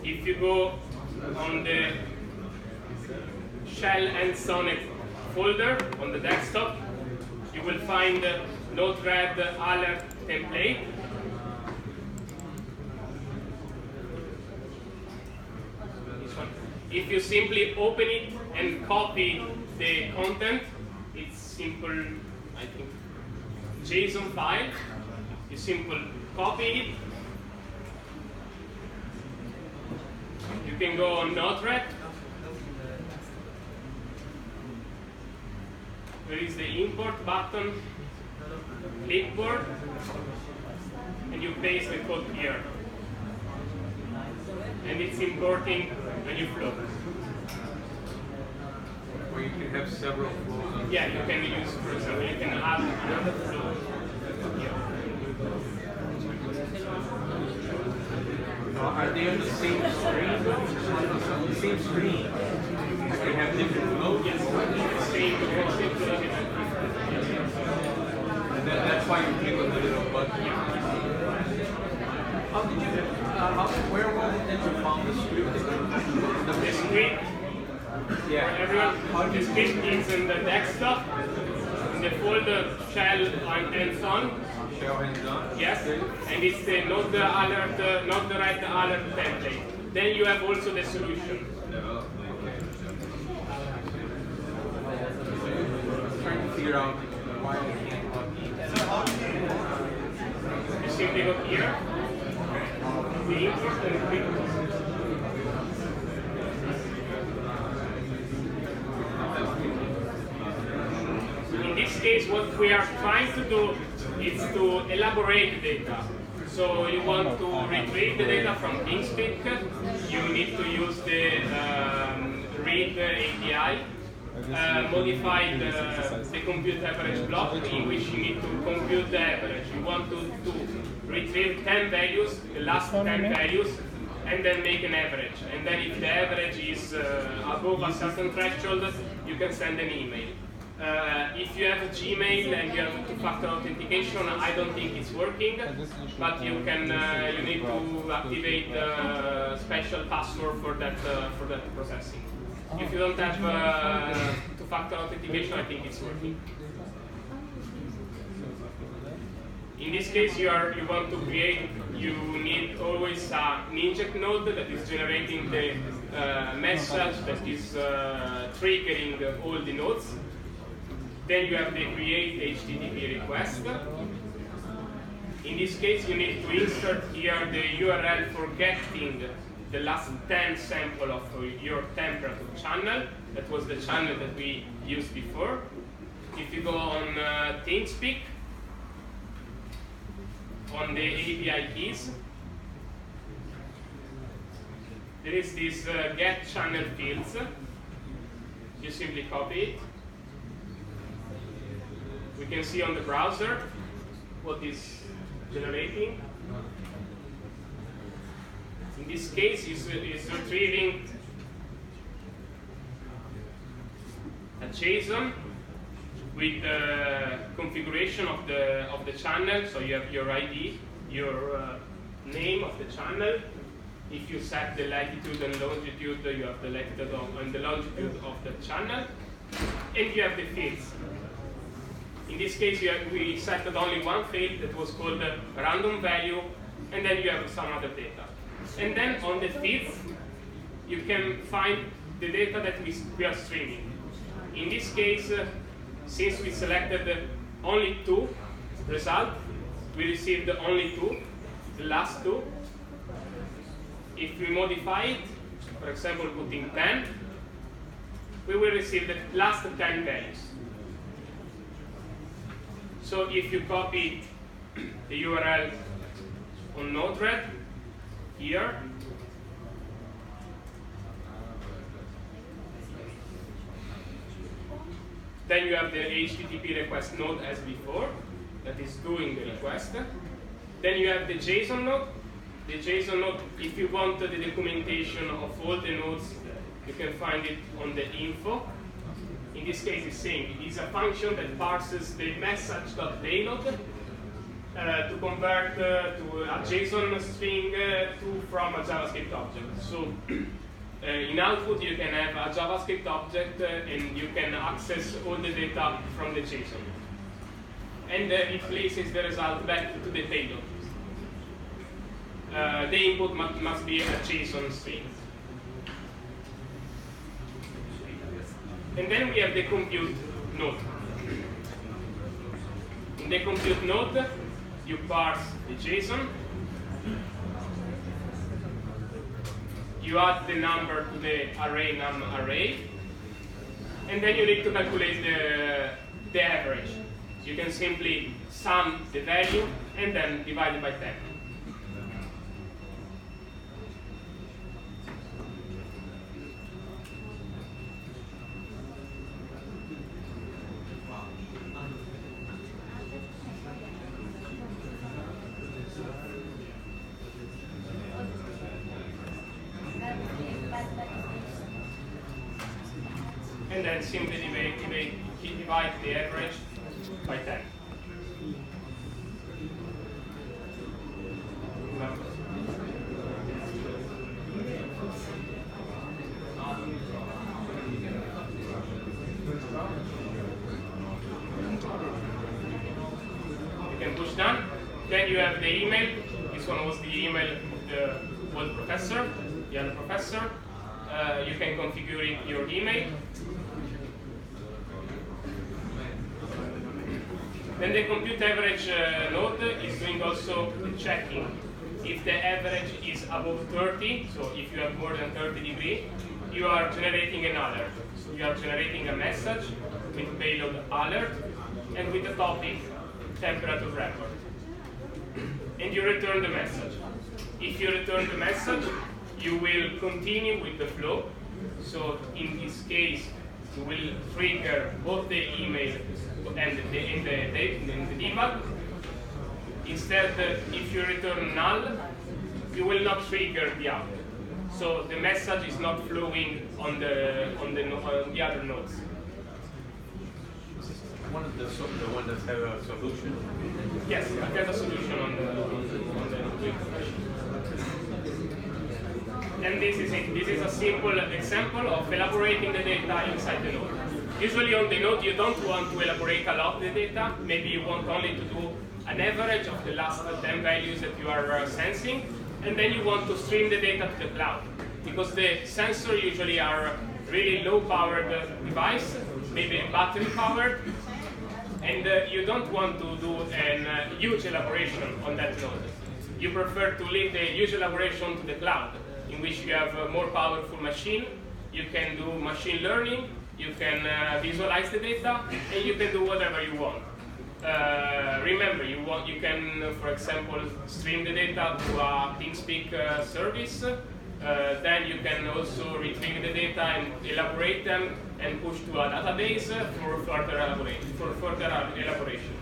If you go on the Shell and Sonnet folder on the desktop, you will find the Node-RED alert template. If you simply open it and copy the content, it's simple, I think, JSON file. You simply copy it. You can go on Node-RED. There is the import button, clipboard, and you paste the code here. And it's importing when you flow. Or you can have several flows. Yeah, you can use, for example, you can add another flow here. Are they on the same screen? The same screen? They have different flows? Yes, same. And that's why you click on the little button. How did you, where was it that you found the script? The script, Yeah. everyone, the script is in the desktop, in the folder shell and on. Shell hands-on? Yes, and it's the Node-RED alert template. Then you have also the solution. Trying to figure out why I can't copy. You simply go here, the import and click. In this case, what we are trying to do is to elaborate data. So you want to retrieve the data from TeamSpeak, you need to use the read API, modify the compute average block in which you need to compute the average. You want to retrieve 10 values, the last 10 values, and then make an average. And then if the average is above a certain threshold, you can send an email. If you have a Gmail and you have two-factor authentication, I don't think it's working, but you can you need to activate a special password for that processing. If you don't have two-factor authentication, I think it's working. In this case, you want to create. You need always an inject node that is generating the message that is triggering all the nodes. Then you have the create HTTP request. In this case, you need to insert here the URL for getting the last 10 sample of your temperature channel. That was the channel that we used before. If you go on TeamSpeak, on the API keys, there is this get channel fields. You simply copy it. We can see on the browser what is generating. In this case, it's retrieving a JSON with the configuration of the channel. So you have your ID, your name of the channel. If you set the latitude and longitude, you have the latitude and the longitude of the channel, and you have the fields. In this case, we set only one field that was called random value, and then you have some other data. And then on the fields, you can find the data that we are streaming. In this case, since we selected only 2 results, we received only 2, the last 2. If we modify it, for example, putting 10, we will receive the last 10 values. So if you copy the URL on Node-RED here, then you have the HTTP request node as before, that is doing the request. Then you have the JSON node. The JSON node, if you want the documentation of all the nodes, you can find it on the info. In this case, it's saying it is a function that parses the message.payload. to convert to a JSON string from a JavaScript object. So in output you can have a JavaScript object and you can access all the data from the JSON. And it places the result back to the payload. The input must be a JSON string. And then we have the compute node. In the compute node, you parse the JSON, you add the number to the array num array, and then you need to calculate the average. You can simply sum the value and then divide it by 10. And then simply divide the average by 10. You can push done. Then you have the email. This one was the email of the old professor, the other professor. You can configure your email. Then the compute average node is doing also the checking. If the average is above 30, so if you have more than 30 degrees, you are generating an alert. So you are generating a message with payload alert and with the topic temperature record. And you return the message. If you return the message, you will continue with the flow. So in this case, you will trigger both the email and the debug. Instead, if you return null, you will not trigger the output. So the message is not flowing on the other nodes. One of the one that have a solution. Yes, it has a solution on the and this is it. This is a simple example of elaborating the data inside the node. Usually on the node you don't want to elaborate a lot of the data. Maybe you want only to do an average of the last 10 values that you are sensing, and then you want to stream the data to the cloud. Because the sensors usually are really low-powered device, maybe battery powered, and you don't want to do a huge elaboration on that node. You prefer to leave the huge elaboration to the cloud, in which you have a more powerful machine. You can do machine learning, you can visualize the data, and you can do whatever you want. Remember, you can, for example, stream the data to a TeamSpeak service. Then you can also retrieve the data and elaborate them and push to a database for further elaboration.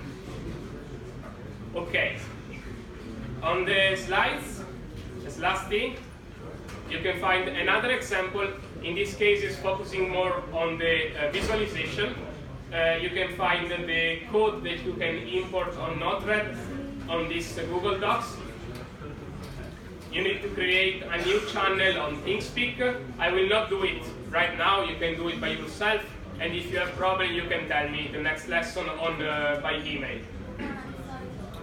Okay. On the slides, as last thing, you can find another example. In this case, it's focusing more on the visualization. You can find the code that you can import on Node-RED on this Google Docs. You need to create a new channel on TeamSpeak. I will not do it right now. You can do it by yourself. And if you have problem, you can tell me the next lesson on by email.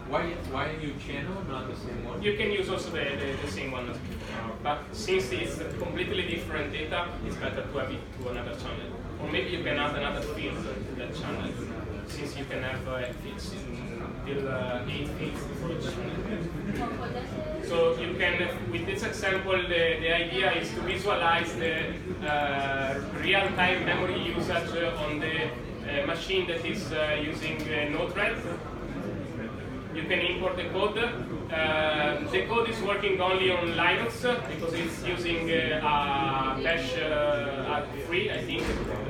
Why a new channel, not the same one? You can use also the same one as before. But since it's completely different data, it's better to have it to another channel. Or maybe you can add another field to that channel, since you can have fields till 8 fields for each channel. So you can, with this example, the idea is to visualize the real-time memory usage on the machine that is using Node-RED. You can import the code. The code is working only on Linux because it's using a bash free, I think,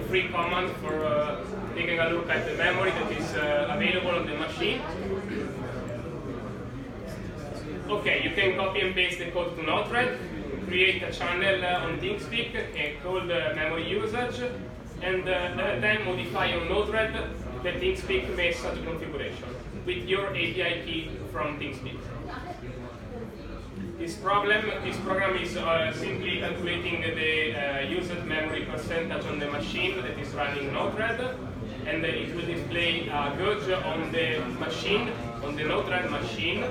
free command for taking a look at the memory that is available on the machine. Okay, you can copy and paste the code to Node-RED, create a channel on TeamSpeak called memory usage, and then modify on Node-RED the TeamSpeak message configuration. with your API key from TeamSpeak. This program is simply calculating the used memory percentage on the machine that is running Node-RED, and it will display a gauge on the machine, on the Node-RED machine,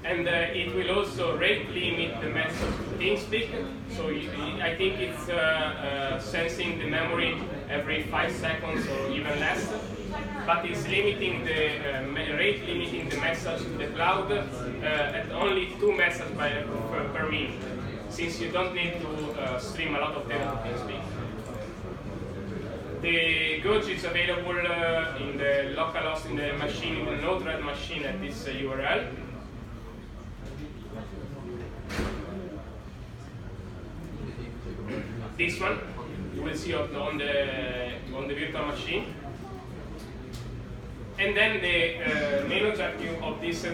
and it will also rate limit the message to TeamSpeak. So I think it's sensing the memory every 5 seconds or even less, but it's limiting the rate limiting the message to the cloud at only 2 messages per minute, since you don't need to stream a lot of data to TeamSpeak. The gauge is available in the localhost in the machine, in the Node-RED machine at this URL. This one you will see on the virtual machine. And then the main objective of this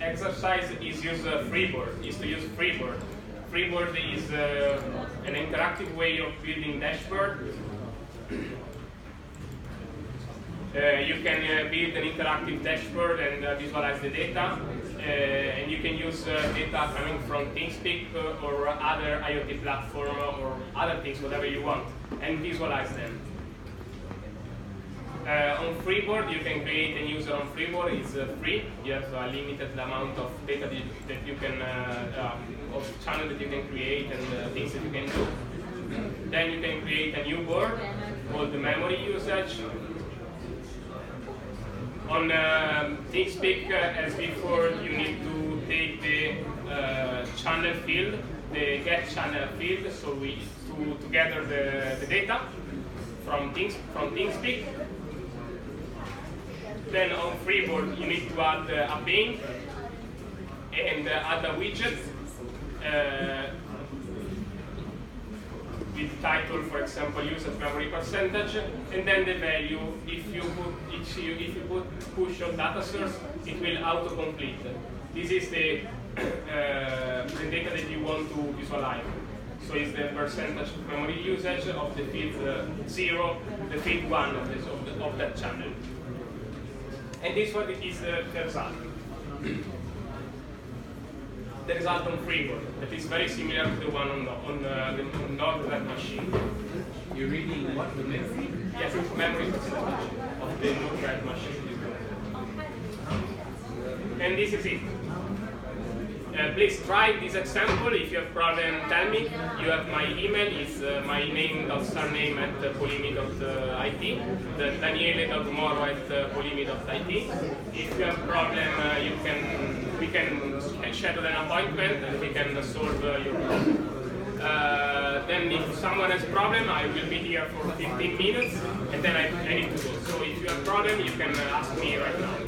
exercise is to use Freeboard. Freeboard is an interactive way of building dashboard. You can build an interactive dashboard and visualize the data, and you can use data coming from TeamSpeak or other IoT platform or other things, whatever you want, and visualize them. On Freeboard, you can create a user on Freeboard. It's free. You have a limited amount of data that you can, of channel that you can create and things that you can do. Then you can create a new board called the memory usage. On TeamSpeak, as before, you need to take the channel field, the get channel field, so to gather the data from TeamSpeak. Then on Freeboard, you need to add a bin and add a widget with title, for example, usage memory percentage, and then the value. If you push on data source, it will autocomplete. This is the data that you want to visualize. So it's the percentage of memory usage of the field 0, the field 1 of that channel. And this one is the result. The result on Freeboard that is very similar to the one on the Node-RED machine. You're reading what, the memory? Yes, it's memory percentage of the Node-RED machine. And this is it. Please try this example. If you have problem, tell me. You have my email. It's my name.surname@polimi.it. Daniele.moro@polimi.it. If you have problem, we can schedule an appointment and we can solve your problem. Then if someone has a problem, I will be here for 15 minutes and then I need to go. So if you have a problem, you can ask me right now.